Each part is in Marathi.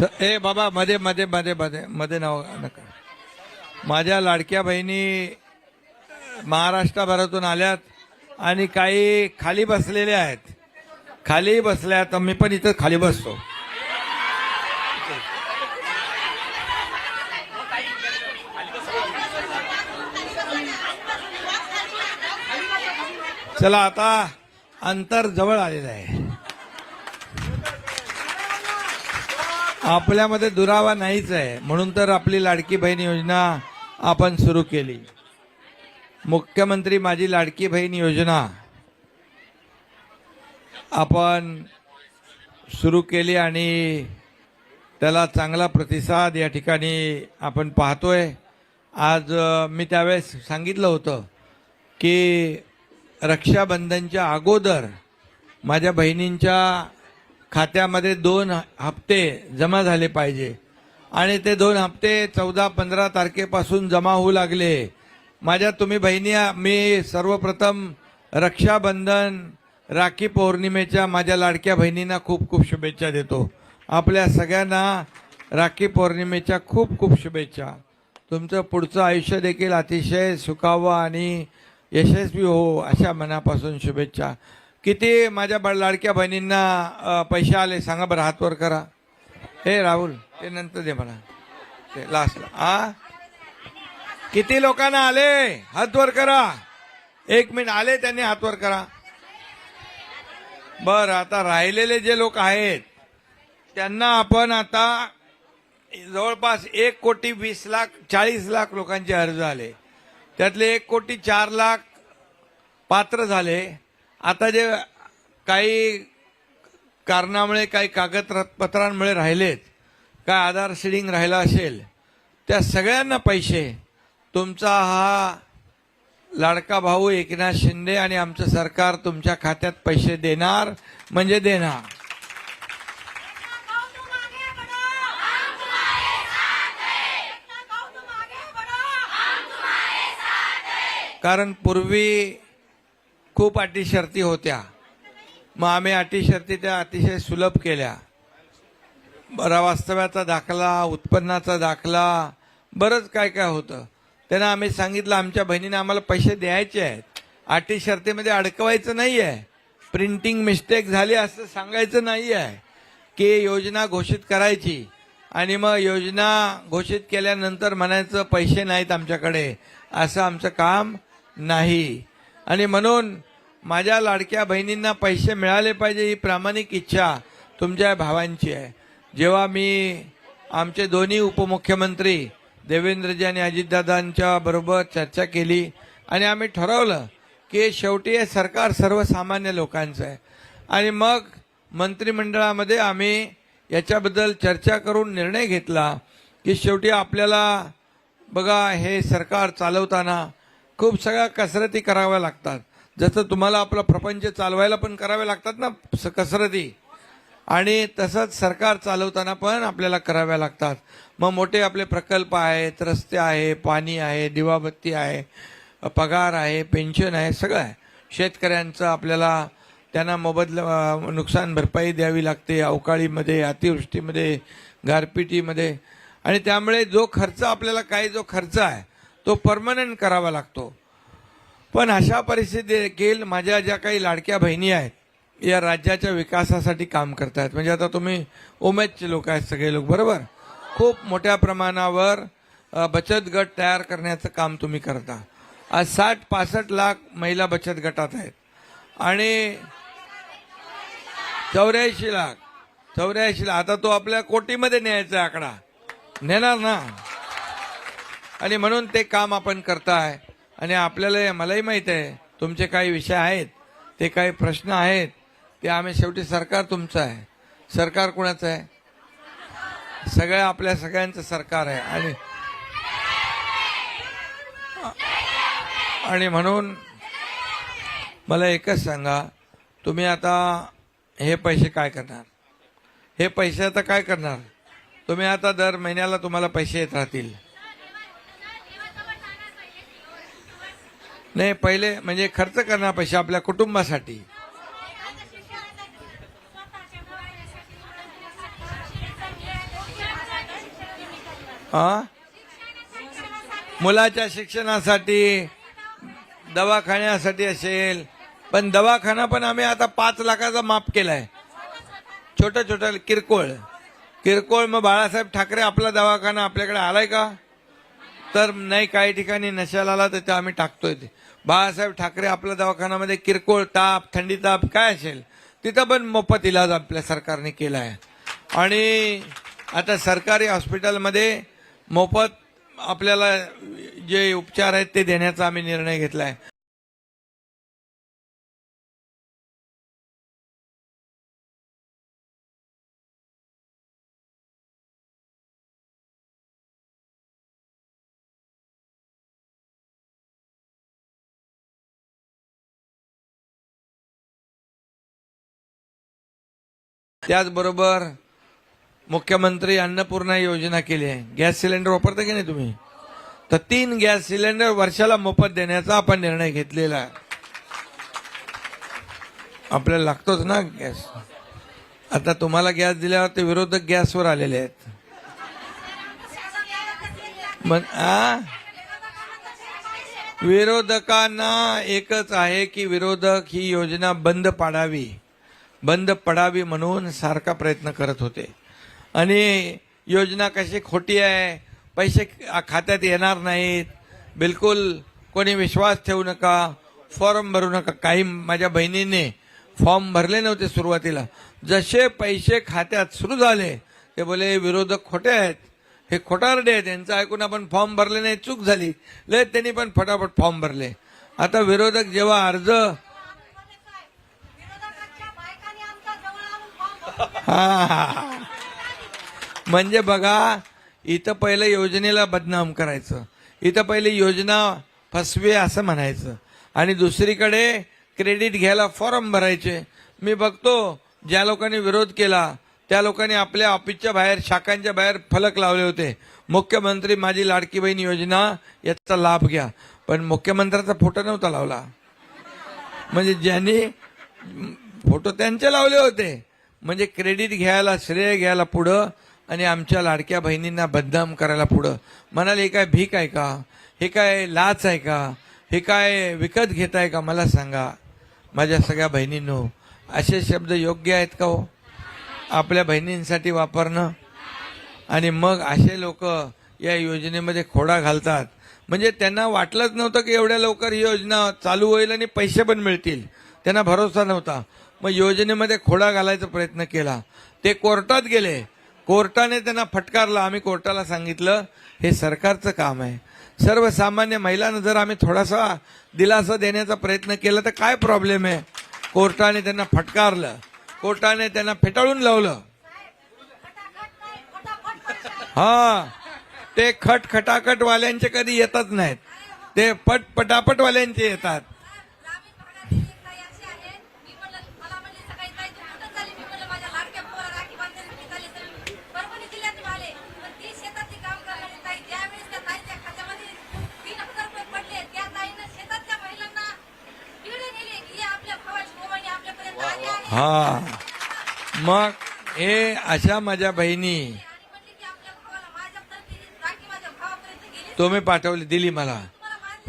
ए बाबा मध्ये मध्ये मध्ये मध्ये मध्ये नाव नका. माझ्या लाडक्या बहिणी महाराष्ट्राभरातून आल्यात आणि काही खाली बसलेल्या आहेत. खाली बसल्या तर मी पण इथं खाली बसतो. चला आता अंतर जवळ आलेलं आहे. आपल्यामध्ये दुरावा नाहीच आहे, म्हणून तर आपली लाडकी बहीण योजना आपण सुरू केली. मुख्यमंत्री माझी लाडकी बहीण योजना आपण सुरू केली आणि त्याला चांगला प्रतिसाद या ठिकाणी आपण पाहतोय. आज मी त्यावेळेस सांगितलं होतं की रक्षाबंधनच्या अगोदर माझ्या बहिणींच्या खात्यामध्ये 2 हप्ते जमा झाले पाहिजे आणि ते 2 हप्ते 14-15 तारखेपासून जमा होऊ लागले. माझ्या तुम्ही बहिणी, मी सर्वप्रथम रक्षाबंधन राखी पौर्णिमेच्या माझ्या लाडक्या बहिणींना खूप खूप शुभेच्छा देतो. आपल्या सगळ्यांना राखी पौर्णिमेच्या खूप खूप शुभेच्छा. तुमचं पुढचं आयुष्य देखील अतिशय सुखावं आणि यशस्वी हो अशा मनापासून शुभेच्छा. किती माझ्या लाडक्या बहिणींना पैसे आले सांगा बरं, हात वर करा. हे राहुल ते नंतर दे मला, ते लास्टला. किती लोकांना आले हात वर करा. 1 मिनिट आले त्यांनी हात वर करा. बरं, आता राहिलेले जे लोक आहेत त्यांना आपण आता जवळपास 1,20,40,00,000 लोकांचे अर्ज आले. त्यातले 1,04,00,000 पात्र झाले. आता जे काही कारणामुळे काही कागदपत्रांमुळे राहिलेत, काय आधार सीडिंग राहिला असेल, त्या सगळ्यांना पैसे तुमचा हा लाडका भाऊ एकनाथ शिंदे आणि आमचं सरकार तुमच्या खात्यात पैसे देणार म्हणजे देणार. कारण पूर्वी खूप अटी शर्ती होत्या, मग आम्ही अटी शर्ती त्या अतिशय सुलभ केल्या. बरा वास्तव्याचा दाखला, उत्पन्नाचा दाखला, बरंच काय काय होतं. त्यांना आम्ही सांगितलं आमच्या बहिणीने आम्हाला पैसे द्यायचे आहेत, अटी शर्तीमध्ये अडकवायचं नाही आहे, प्रिंटिंग मिस्टेक झाली असं सांगायचं नाही आहे, की योजना घोषित करायची आणि मग योजना घोषित केल्यानंतर म्हणायचं पैसे नाहीत आमच्याकडे, असं आमचं काम नाही. आणि म्हणून माझ्या लाडक्या बहिणींना पैसे मिळाले पाहिजे ही प्रामाणिक इच्छा तुमच्या भावांची आहे. जेव्हा मी आमचे दोन्ही उपमुख्यमंत्री देवेंद्रजी आणि अजितदादांच्या बरोबर चर्चा केली आणि आम्ही ठरवलं की शेवटी हे सरकार सर्वसामान्य लोकांचं आहे आणि मग मंत्रिमंडळामध्ये आम्ही याच्याबद्दल चर्चा करून निर्णय घेतला की शेवटी आपल्याला बघा हे सरकार चालवताना खूप सगळ्या कसरती कराव्या लागतात. जसं तुम्हाला आपला प्रपंच चालवायला पण कराव्या लागतात ना कसरती, आणि तसंच सरकार चालवताना पण आपल्याला कराव्या लागतात. मग मोठे आपले प्रकल्प आहेत, रस्ते आहे, पाणी आहे, दिवाबत्ती आहे, पगार आहे, पेन्शन आहे, सगळं आहे. शेतकऱ्यांचं आपल्याला त्यांना नुकसान भरपाई द्यावी लागते, अवकाळीमध्ये, अतिवृष्टीमध्ये, गारपिटीमध्ये. आणि त्यामुळे जो खर्च आपल्याला जो खर्च आहे तो परमनंट करावा लागतो. पण अशा परिस्थितीत देखील माझ्या ज्या काही लाडक्या बहिणी आहेत या राज्याच्या विकासासाठी काम करतात. म्हणजे आता तुम्ही उमेदचे लोक आहेत सगळे लोक, बरोबर, खूप मोठ्या प्रमाणावर बचत गट तयार करण्याचं काम तुम्ही करता. आज 60-65 लाख महिला बचत गटात आहेत आणि 84 लाख आता तो आपल्या कोटीमध्ये न्यायचा आकडा नेणार ना. आणि म्हणून ते काम आपण करताय. आणि आपल्याला मलाही माहित आहे तुमचे काही विषय आहेत, ते काही प्रश्न आहेत, ते आम्ही शेवटी सरकार तुमचं आहे. सरकार कुणाचं आहे? सगळ्या आपल्या सगळ्यांचं सरकार आहे. आणि म्हणून मला एकच सांगा, तुम्ही आता हे पैसे काय करणार? हे पैसे आता काय करणार? तुम्ही आता दर महिन्याला तुम्हाला पैसे येत राहतील. नाही, पहिले म्हणजे खर्च करणार पैसे आपल्या कुटुंबासाठी. हा मुलाच्या शिक्षणासाठी, दवाखान्यासाठी असेल, पण दवाखाना पण आम्ही आता 5 लाखाचा माफ केलाय. छोटं किरकोळ. मग बाळासाहेब ठाकरे आपला दवाखाना आपल्याकडे आलाय का? तर नाही, काही ठिकाणी नशाला आला तर ते आम्ही टाकतोय. ते बाळासाहेब ठाकरे आपल्या दवाखान्यामध्ये किरकोळ ताप, थंडी ताप काय असेल तिथं पण मोफत इलाज आपल्या सरकारने केला आहे. आणि आता सरकारी हॉस्पिटलमध्ये मोफत आपल्याला जे उपचार आहेत ते देण्याचा आम्ही निर्णय घेतला आहे. त्याचबरोबर मुख्यमंत्री अन्नपूर्णा योजना केली आहे. गॅस सिलेंडर वापरता की नाही तुम्ही? तर 3 गॅस सिलेंडर वर्षाला मोफत देण्याचा आपण निर्णय घेतलेला आहे. आपल्याला लागतोच ना गॅस. आता तुम्हाला गॅस दिल्यावर ते विरोधक गॅसवर आलेले आहेत. मग विरोधकांना एकच आहे की विरोधक ही योजना बंद पडावी म्हणून सारखा प्रयत्न करत होते. आणि योजना कशी खोटी आहे, पैसे खात्यात येणार नाहीत, बिलकुल कोणी विश्वास ठेवू नका, फॉर्म भरू नका. काही माझ्या बहिणींनी फॉर्म भरले नव्हते सुरुवातीला. जसे पैसे खात्यात सुरू झाले ते बोले विरोधक खोटे आहेत, हे खोटारडे आहेत, यांचं ऐकून आपण फॉर्म भरले नाही, चूक झाली. लय त्यांनी पण फटाफट फॉर्म भरले. आता विरोधक जेव्हा अर्ज म्हणजे बघा, इथं पहिलं योजनेला बदनाम करायचं, इथं पहिली योजना फसवी असं म्हणायचं, आणि दुसरीकडे क्रेडिट घ्यायला फॉर्म भरायचे. मी बघतो ज्या लोकांनी विरोध केला त्या लोकांनी आपल्या ऑफिसच्या बाहेर, शाखांच्या बाहेर फलक लावले होते, मुख्यमंत्री माझी लाडकी बहीण योजना याचा लाभ घ्या. पण मुख्यमंत्र्याचा फोटो नव्हता लावला. म्हणजे ज्यांनी फोटो त्यांचे लावले होते, म्हणजे क्रेडिट घ्यायला, श्रेय घ्यायला पुढं, आणि आमच्या लाडक्या बहिणींना बदनाम करायला पुढं. म्हणाले हे काय भीक आहे का, हे काय लाच आहे का, हे काय विकत घेताय का? मला सांगा माझ्या सगळ्या बहिणींनो, असे शब्द योग्य आहेत का हो आपल्या बहिणींसाठी वापरणं? आणि मग असे लोक या योजनेमध्ये खोडा घालतात. म्हणजे त्यांना वाटलंच नव्हतं की एवढ्या लवकर ही योजना चालू होईल आणि पैसे पण मिळतील, त्यांना भरोसा नव्हता. मग योजनेमध्ये खोडा घालायचा प्रयत्न केला. ते कोर्टात गेले, कोर्टाने त्यांना फटकारलं. आम्ही कोर्टाला सांगितलं हे सरकारचं काम आहे, सर्वसामान्य महिलांना जर आम्ही थोडासा दिलासा देण्याचा प्रयत्न केला तर काय प्रॉब्लेम आहे. कोर्टाने त्यांना फटकारलं, कोर्टाने त्यांना फेटाळून लावलं. ते खटाखट वाल्यांचे कधी येतच नाहीत, ते पटापट वाल्यांचे येतात. मग हे अशा माझ्या बहिणी तुम्ही पाठवली, दिली मला,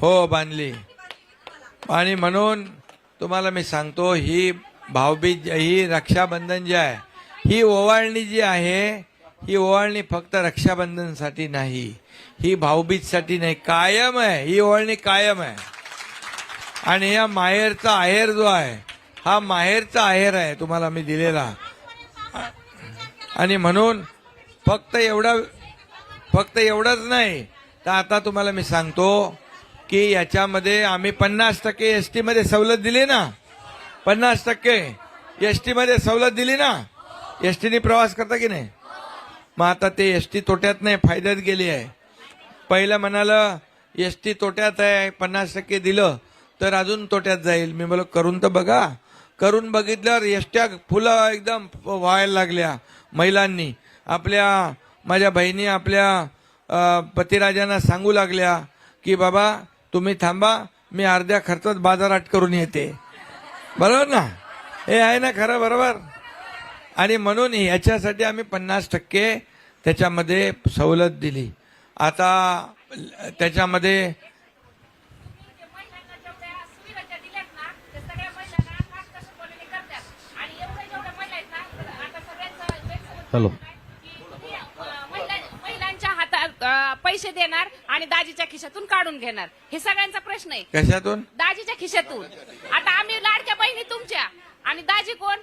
हो बांधली. आणि म्हणून तुम्हाला मी सांगतो, ही भाऊबीज, ही रक्षाबंधन जे आहे, ही ओवाळणी जी आहे, ही ओवाळणी फक्त रक्षाबंधनसाठी नाही, ही भाऊबीजसाठी नाही, कायम आहे. ही ओवाळणी कायम आहे. आणि या माहेरचा आहेर जो आहे, हा माहेरचा आहेर आहे तुम्हाला मी दिलेला. आणि म्हणून फक्त एवढंच नाही, तर आता तुम्हाला मी सांगतो की याच्यामध्ये आम्ही 50% एसटी मध्ये सवलत दिली ना, 50% एसटी मध्ये सवलत दिली ना. एसटीने प्रवास करता की नाही? मग आता ते एसटी तोट्यात नाही, फायद्यात गेली आहे. पहिलं म्हणालं एसटी तोट्यात आहे, 50% दिलं तर अजून तोट्यात जाईल. मी बोललो करून तर बघा. करून बघितल्यावर एसट्या फुलं एकदम व्हायला लागल्या. महिलांनी माझ्या बहिणी आपल्या पतिराजांना सांगू लागल्या की बाबा तुम्ही थांबा, मी अर्ध्या खर्चात बाजारात करून येते. बरोबर ना? हे आहे ना खरं? बरोबर. आणि म्हणून याच्यासाठी आम्ही 50% त्याच्यामध्ये सवलत दिली. आता त्याच्यामध्ये हॅलो महिलांच्या हातात पैसे देणार आणि दाजीच्या खिशातून काढून घेणार, हे सगळ्यांचा प्रश्न आहे. कशातून? दाजीच्या खिशातून. आता आम्ही लाडक्या बहिणी तुमच्या, आणि दाजी कोण?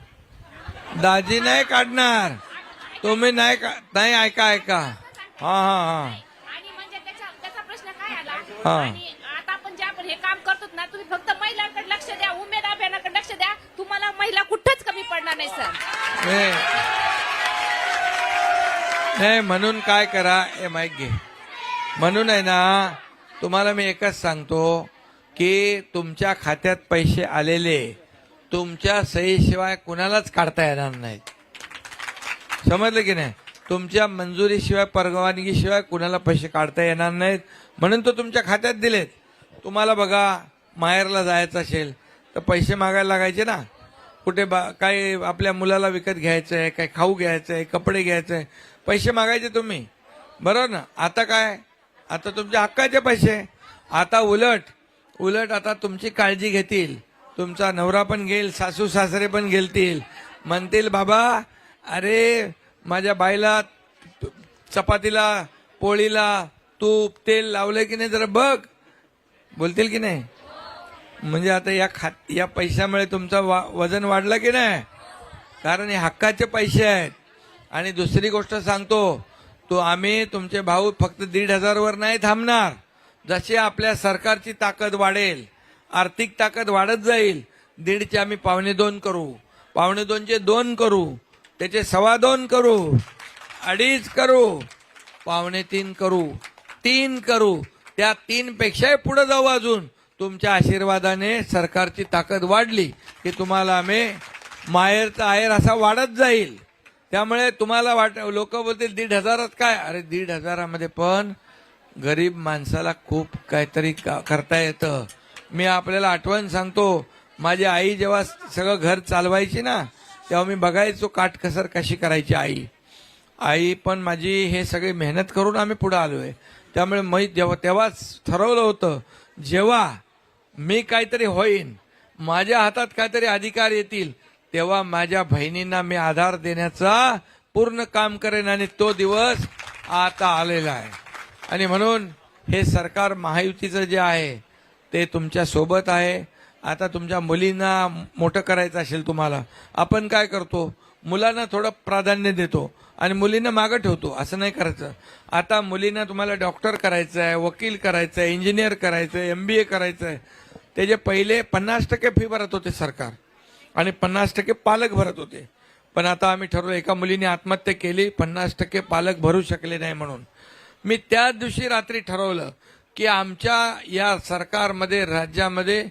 दाजी नाही काढणार, तुम्ही नाही नाही. ऐका हा हा हा आणि म्हणजे त्याचा प्रश्न काय आला? हा. आणि आता आपण जे आपण हे काम करतो ना, तुम्ही फक्त महिलांकडे लक्ष द्या, उमेद अभियानाकडे लक्ष द्या, तुम्हाला महिला कुठंच कमी पडणार नाही सर. नाही म्हणून काय करा, हे माईक घे. म्हणून आहे ना, तुम्हाला मी एकच सांगतो की तुमच्या खात्यात पैसे आलेले तुमच्या सहीशिवाय कुणालाच काढता येणार नाहीत. समजलं की नाही? तुमच्या मंजुरीशिवाय परवानगीशिवाय कुणाला पैसे काढता येणार नाहीत, म्हणून तो तुमच्या खात्यात दिलेत. तुम्हाला बघा, माहेरला जायचं असेल तर पैसे मागायला लागायचे ना. कुठे काय आपल्या मुलाला विकत घ्यायचं आहे, काय खाऊ घ्यायचं आहे, कपडे घ्यायचे आहे, पैसे मागायचे तुम्ही, बरोबर ना? आता काय, आता तुमच्या हक्काचे पैसे. आता उलट आता तुमची काळजी घेतील, तुमचा नवरा पण घेईल, सासू सासरे पण घेतील, म्हणतील बाबा अरे माझ्या बाईला चपातीला पोळीला तूप तेल लावलंय की नाही जरा बघ, बोलतील की नाही? म्हणजे आता या पैशामुळे तुमचं वजन वाढलं की नाही? कारण हे हक्काचे पैसे आहेत. आणि दुसरी गोष्ट सांगतो, आम्ही तुमचे भाऊ फक्त 1,500 वर नाही थांबणार. जशी आपल्या सरकारची ताकद वाढेल, आर्थिक ताकद वाढत जाईल, 1.5चे आम्ही 2.25 करू, 2.25चे 2 करू, त्याचे 2.25 करू, 2.5 करू, 3.25 करू, 3 करू. त्या 3 पेक्षाही पुढे जाऊ. अजून तुमच्या आशीर्वादाने सरकारची ताकद वाढली की तुम्हाला आम्ही माहेरचा आहेर असा वाढत जाईल. त्यामुळे तुम्हाला लोक बोलतील 1,500 काय, अरे 1,500 पण गरीब माणसाला खूप काहीतरी करता येतं. मी आपल्याला आठवण सांगतो, माझी आई जेव्हा सगळं घर चालवायची ना, तेव्हा मी बघायचो काटकसर कशी करायची आई पण माझी. हे सगळी मेहनत करून आम्ही पुढे आलोय. त्यामुळे मी तेव्हाच ठरवलं होतं, जेव्हा मी काहीतरी होईन, माझ्या हातात काहीतरी अधिकार येतील, तेव्हा माझ्या बहिणींना मी आधार देण्याचा पूर्ण काम करेन. आणि तो दिवस आता आलेला आहे. आणि म्हणून हे सरकार महायुतीचं जे आहे ते तुमच्या सोबत आहे. आता तुमच्या मुलींना मोठं करायचं असेल तुम्हाला, आपण काय करतो, मुलांना थोडं प्राधान्य देतो आणि मुलींना मागं ठेवतो. असं नाही करायचं. आता मुलींना तुम्हाला डॉक्टर करायचं आहे, वकील करायचं आहे, इंजिनियर करायचं आहे, MBA करायचं आहे. त्याचे पहिले 50% फी भरत होते सरकार आणि 50% पालक भरत होते. पण आता आम्ही ठरवलं, एका मुलीने आत्महत्या केली, 50% पालक भरू शकले नाही. म्हणून मी त्याच दिवशी रात्री ठरवलं की आमच्या या सरकारमध्ये, राज्यामध्ये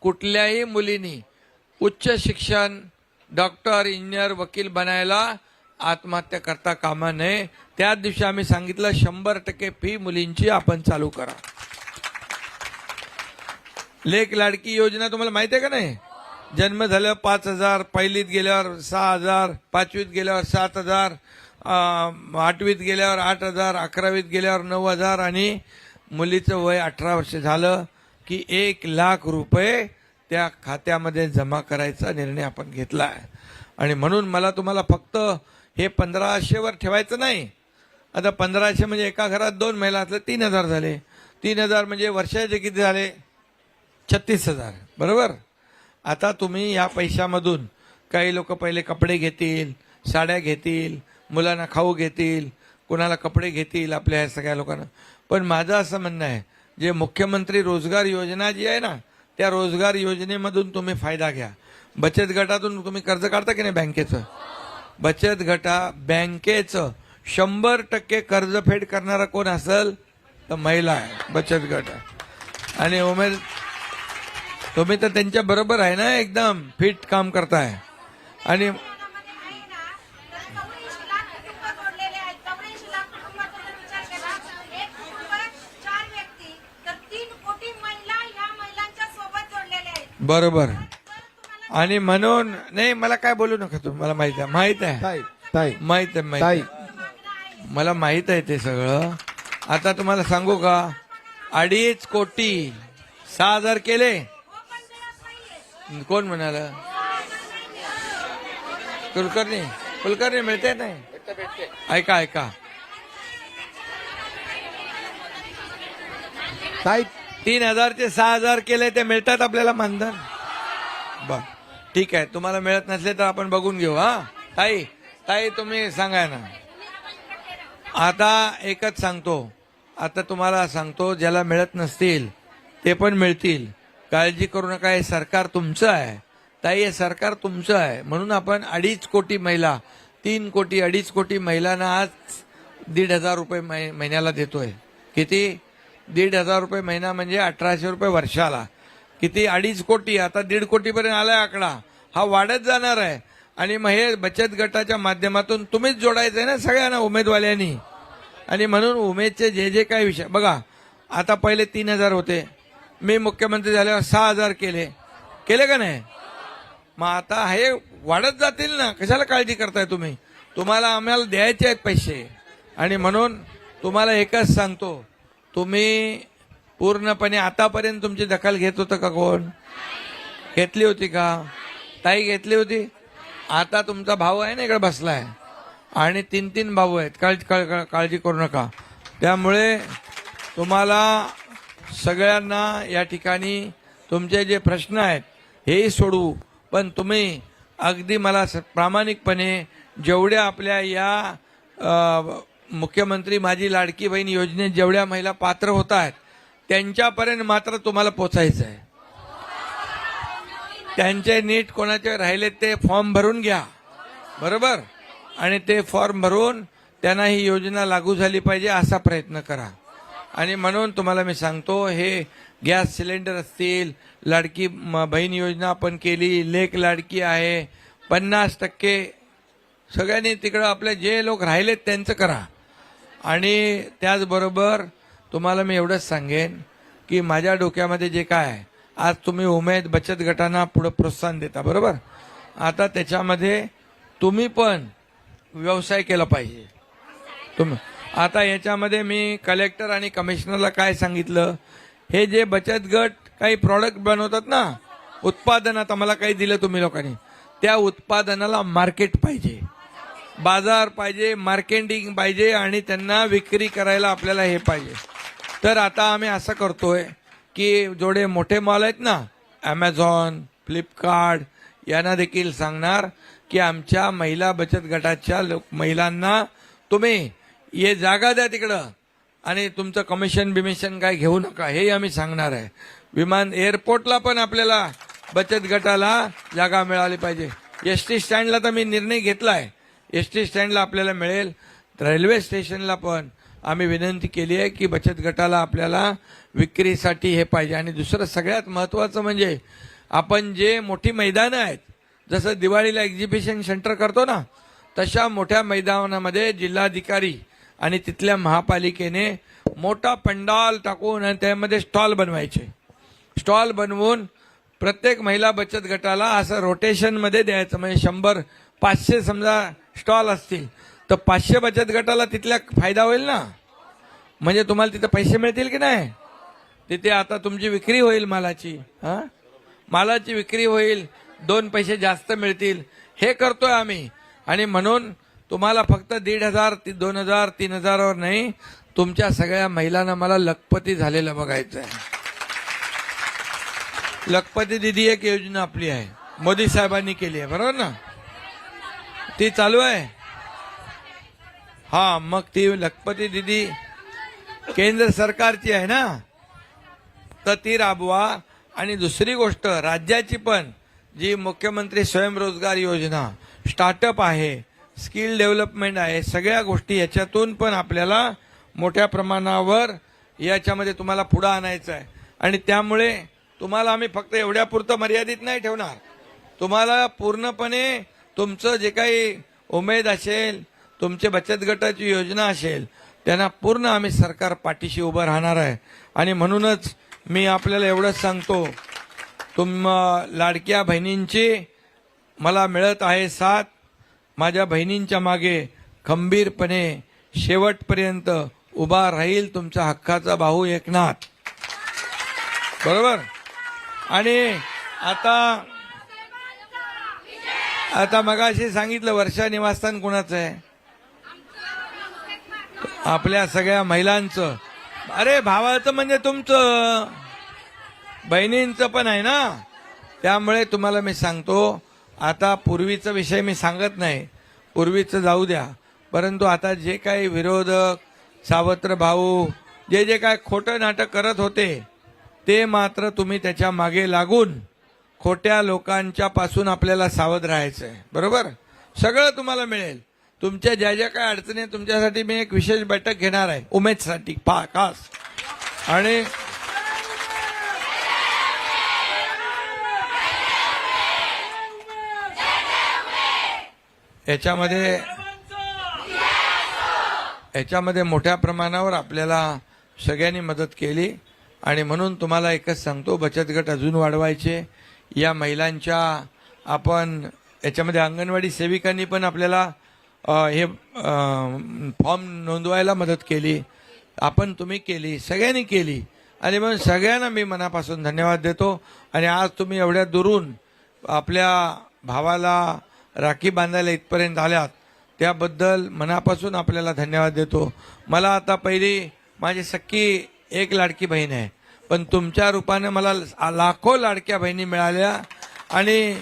कुठल्याही मुलीनी उच्च शिक्षण, डॉक्टर, इंजिनियर, वकील बनायला आत्महत्या करता कामा नये. त्याच दिवशी आम्ही सांगितलं 100% फी मुलींची आपण चालू करा. लेक लाडकी योजना तुम्हाला माहिती आहे का नाही? जन्म झाल्यावर 5,000, पहिलीत गेल्यावर 6,000, 5वीत गेल्यावर 7,000, 8वीत गेल्यावर 8,000, 11वीत गेल्यावर 9,000 आणि मुलीचं वय 18 वर्ष झालं की 1,00,000 रुपये त्या खात्यामध्ये जमा करायचा निर्णय आपण घेतला आहे. आणि म्हणून मला तुम्हाला फक्त हे 1,500 वर ठेवायचं नाही. आता 1,500 म्हणजे एका घरात 2 महिला असल्या 3,000 झाले. 3,000 म्हणजे वर्षाचे किती झाले? 36,000, बरोबर. आता तुम्ही या पैशामधून काही लोक पहिले कपडे घेतील, साड्या घेतील, मुलांना खाऊ घेतील, कुणाला कपडे घेतील, आपल्या ह्या सगळ्या लोकांना. पण माझं असं म्हणणं आहे, जे मुख्यमंत्री रोजगार योजना जी आहे ना, त्या रोजगार योजनेमधून तुम्ही फायदा घ्या. बचत गटातून तुम्ही कर्ज काढता की नाही बँकेचं? बचत बँकेचं 100% कर्जफेड करणारा कोण असेल तर महिला आहे, बचत गट. आणि तुम्ही तर त्यांच्या बरोबर आहे ना, एकदम फिट काम करताय. आणि बरोबर. आणि म्हणून नाही, मला काय बोलू नका तुम्ही, मला माहित आहे, माहित आहे, मला माहित आहे ते सगळं. आता तुम्हाला सांगू का, 2.5 कोटी 6,000 केले. कोण म्हणाल? कुलकर्णी मिळते नाही. ऐका काय 3,000 ते 6,000 केले ते मिळतात आपल्याला मानधन. बर ठीक आहे, तुम्हाला मिळत नसले तर आपण बघून घेऊ. हा ताई तुम्ही सांगा ना. आता एकच सांगतो, आता तुम्हाला सांगतो, ज्याला मिळत नसतील ते पण मिळतील. काळजी करू नका, हे सरकार तुमचं आहे ताई, हे सरकार तुमचं आहे. म्हणून आपण 2.5 कोटी महिला, 3 कोटी 2.5 कोटी महिलांना आज 1,500 रुपये महिन्याला देतोय. किती? 1,500 रुपये महिना म्हणजे 1,800 रुपये वर्षाला. किती? 2.5 कोटी. आता 1.5 कोटीपर्यंत आलाय आकडा. हा वाढत जाणार आहे. आणि मग हे बचत गटाच्या माध्यमातून तुम्हीच जोडायचंय ना सगळ्यांना, उमेदवाल्यांनी. आणि म्हणून उमेदचे जे काही विषय बघा, आता पहिले 3,000 होते, मी मुख्यमंत्री झाल्यावर 6,000 केले का नाही? मग आता हे वाढत जातील ना, कशाला काळजी करताय तुम्ही? तुम्हाला आम्हाला द्यायचे आहेत पैसे. आणि म्हणून तुम्हाला एकच सांगतो, तुम्ही पूर्णपणे आतापर्यंत तुमची दखल घेत होतं का? कोण घेतली होती का? ताई घेतली होती. आता तुमचा भाऊ आहे ना इकडे बसलाय, आणि 3 भाऊ आहेत. काळजी करू नका. त्यामुळे तुम्हाला सगळ्यांना या ठिकाणी तुमचे जे प्रश्न आहेत हेही सोडवू. पण तुम्ही अगदी मला प्रामाणिकपणे जेवढ्या आपल्या या मुख्यमंत्री माझी लाडकी बहीण योजनेत जेवढ्या महिला पात्र होत आहेत त्यांच्यापर्यंत मात्र तुम्हाला पोचायचं आहे. त्यांचे नीट कोणाचे राहिले ते फॉर्म भरून घ्या, बरोबर? आणि ते फॉर्म भरून त्यांना ही योजना लागू झाली पाहिजे असा प्रयत्न करा. आणि म्हणून तुम्हाला मी सांगतो, हे गॅस सिलेंडर असतील, लाडकी बहीण योजना आपण केली, लेक लाडकी आहे, 50% सगळ्यांनी तिकडं आपले जे लोक राहिलेत त्यांचं करा. आणि त्याचबरोबर तुम्हाला मी एवढंच सांगेन की माझ्या डोक्यामध्ये जे काय आहे, आज तुम्ही उमेद बचत गटांना पुढे प्रोत्साहन देता, बरोबर? आता त्याच्यामध्ये तुम्ही पण व्यवसाय केला पाहिजे. तुम्ही आता याच्यामध्ये मी कलेक्टर आणि कमिशनरला काय सांगितलं, हे जे बचत गट काही प्रॉडक्ट बनवतात ना, उत्पादन, आता मला काही दिलं तुम्ही लोकांनी, त्या उत्पादनाला मार्केट पाहिजे, बाजार पाहिजे, मार्केटिंग पाहिजे, आणि त्यांना विक्री करायला आपल्याला हे पाहिजे. तर आता आम्ही असं करतोय की जेवढे मोठे मॉल आहेत ना, ॲमेझॉन, फ्लिपकार्ट, यांना देखील सांगणार की आमच्या महिला बचत गटाच्या महिलांना तुम्ही ये जागा द्या तिकडं, आणि तुमचं कमिशन बिमिशन काय घेऊ नका, हे आम्ही सांगणार आहे. एअरपोर्टला पण आपल्याला बचत गटाला जागा मिळाली पाहिजे. एसटी स्टँडला तर मी निर्णय घेतलाय, एसटी स्टँडला आपल्याला मिळेल. रेल्वे स्टेशनला पण आम्ही विनंती केली आहे की बचत गटाला आपल्याला विक्रीसाठी हे पाहिजे. आणि दुसरं सगळ्यात महत्त्वाचं म्हणजे आपण जे मोठी मैदानं आहेत, जसं दिवाळीला एक्झिबिशन सेंटर करतो ना, तशा मोठ्या मैदानामध्ये जिल्हाधिकारी आणि तिथल्या महापालिकेने मोठा पंडाल टाकून आणि त्यामध्ये स्टॉल बनवायचे. स्टॉल बनवून प्रत्येक महिला बचत गटाला असं रोटेशनमध्ये द्यायचं. म्हणजे 100-500 समजा स्टॉल असतील तर 500 बचत गटाला तिथल्या फायदा होईल ना. म्हणजे तुम्हाला तिथे पैसे मिळतील की नाही? तिथे आता तुमची विक्री होईल मालाची, मालाची विक्री होईल, 2 पैसे जास्त मिळतील. हे करतोय आम्ही. आणि म्हणून तुम्हाला फक्त 1,500, 2,000, 3,000वर नाही, तुमच्या सगळ्या महिलांना मला लखपती झालेलं बघायचं आहे. लखपती दिदी एक योजना आपली आहे, मोदी साहेबांनी केली आहे, बरोबर ना? ती चालू आहे. हा, मग ती लखपती दिदी केंद्र सरकारची आहे ना, तर ती राबवा. आणि दुसरी गोष्ट, राज्याची पण जी मुख्यमंत्री स्वयंरोजगार योजना, स्टार्टअप आहे, स्किल डेव्हलपमेंट आहे, सगळ्या गोष्टी याच्यातून पण आपल्याला मोठ्या प्रमाणावर याच्यामध्ये तुम्हाला पुढे आणायचं आहे. आणि त्यामुळे तुम्हाला आम्ही फक्त एवढ्यापुरतं मर्यादित नाही ठेवणार. तुम्हाला पूर्णपणे तुमचं जे काही उमेद असेल, तुमचे बचत गटाची योजना असेल, त्यांना पूर्ण आम्ही सरकार पाठीशी उभं राहणार आहे. आणि म्हणूनच मी आपल्याला एवढंच सांगतो, लाडक्या बहिणींची मला मिळत आहे साथ. माझ्या बहिणींच्या मागे खंबीरपणे शेवटपर्यंत उभा राहील तुमचा हक्काचा भाऊ एकनाथ. बरोबर. आणि आता मगाशी सांगितलं वर्षा निवासस्थान कुणाचं आहे? आपल्या सगळ्या महिलांचं. अरे भावाचं म्हणजे तुमचं, बहिणींचं पण आहे ना. त्यामुळे तुम्हाला मी सांगतो, आता पूर्वीचा विषय मी सांगत नाही, पूर्वीचं जाऊ द्या, परंतु आता जे काही विरोधक सावत्र भाऊ जे काय खोटं नाटक करत होते ते मात्र तुम्ही त्याच्या मागे लागून खोट्या लोकांच्या पासून आपल्याला सावध राहायचं आहे. बरोबर. सगळं तुम्हाला मिळेल. तुमच्या ज्या काय अडचणी आहे तुमच्यासाठी मी एक विशेष बैठक घेणार आहे उमेदसाठी खास. आणि याच्यामध्ये मोठ्या प्रमाणावर आपल्याला सगळ्यांनी मदत केली. आणि म्हणून तुम्हाला एकच सांगतो, बचत गट अजून वाढवायचे. या महिलांच्या आपण याच्यामध्ये अंगणवाडी सेविकांनी पण आपल्याला हे फॉर्म नोंदवायला मदत केली. तुम्ही केली, सगळ्यांनी केली. आणि म्हणून सगळ्यांना मी मनापासून धन्यवाद देतो. आणि आज तुम्ही एवढ्या दुरून आपल्या भावाला राखी बांधायला इथपर्यंत आल्यात त्याबद्दल मनापासून आपल्याला धन्यवाद देतो. मला आता पहिली माझी सख्खी एक लाडकी बहीण आहे, पण तुमच्या रूपाने मला लाखो लाडक्या बहिणी मिळाल्या. आणि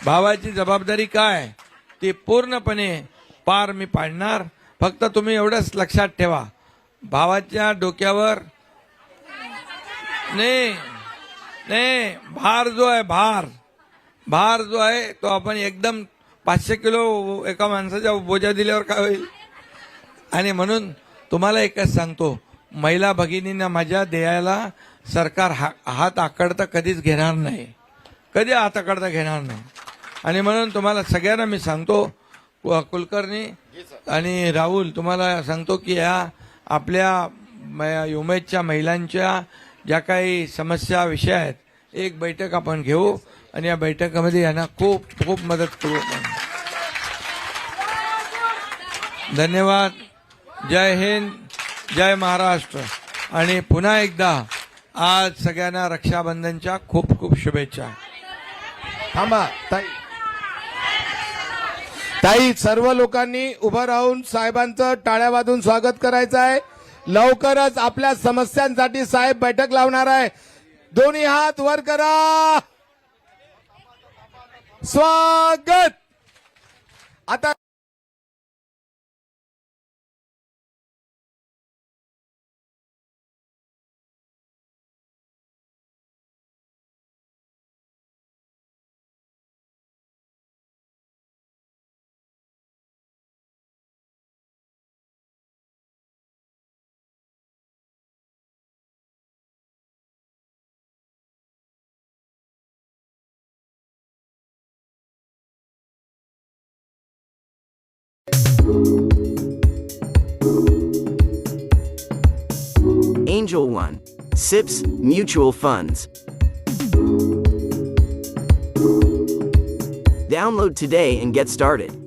भावाची जबाबदारी काय ती पूर्णपणे पार मी पाडणार. फक्त तुम्ही एवढंच लक्षात ठेवा, भावाच्या डोक्यावर नाही भार जो आहे, भार जो आहे तो आपण एकदम 500 किलो एका माणसाच्या बोजा दिल्यावर काय होईल. आणि म्हणून तुम्हाला एकच सांगतो, महिला भगिनींना माझ्या द्यायला सरकार हात आकडता कधीच घेणार नाही, कधी हात आकडता घेणार नाही. आणि म्हणून तुम्हाला सगळ्यांना मी सांगतो, कुलकर्णी आणि राहुल तुम्हाला सांगतो की या आपल्या उमेदच्या महिलांच्या ज्या काही समस्या विषय आहेत एक बैठक आपण घेऊ आणि या बैठकीमध्ये यांना खूप खूप मदत करू. धन्यवाद. जय हिंद, जय महाराष्ट्र. आणि पुन्हा एकदा आज सगळ्यांना रक्षाबंधनच्या खूप खूप शुभेच्छा. थांबा ताई, सर्व लोकांनी उभं राहून साहेबांचं टाळ्या वाजून स्वागत करायचं आहे. लवकरच आपल्या समस्यांसाठी साहेब बैठक लावणार आहे. दोन्ही हात वर करा. स्वागत. आता Angel One, SIPS Mutual Funds. Download today and get started.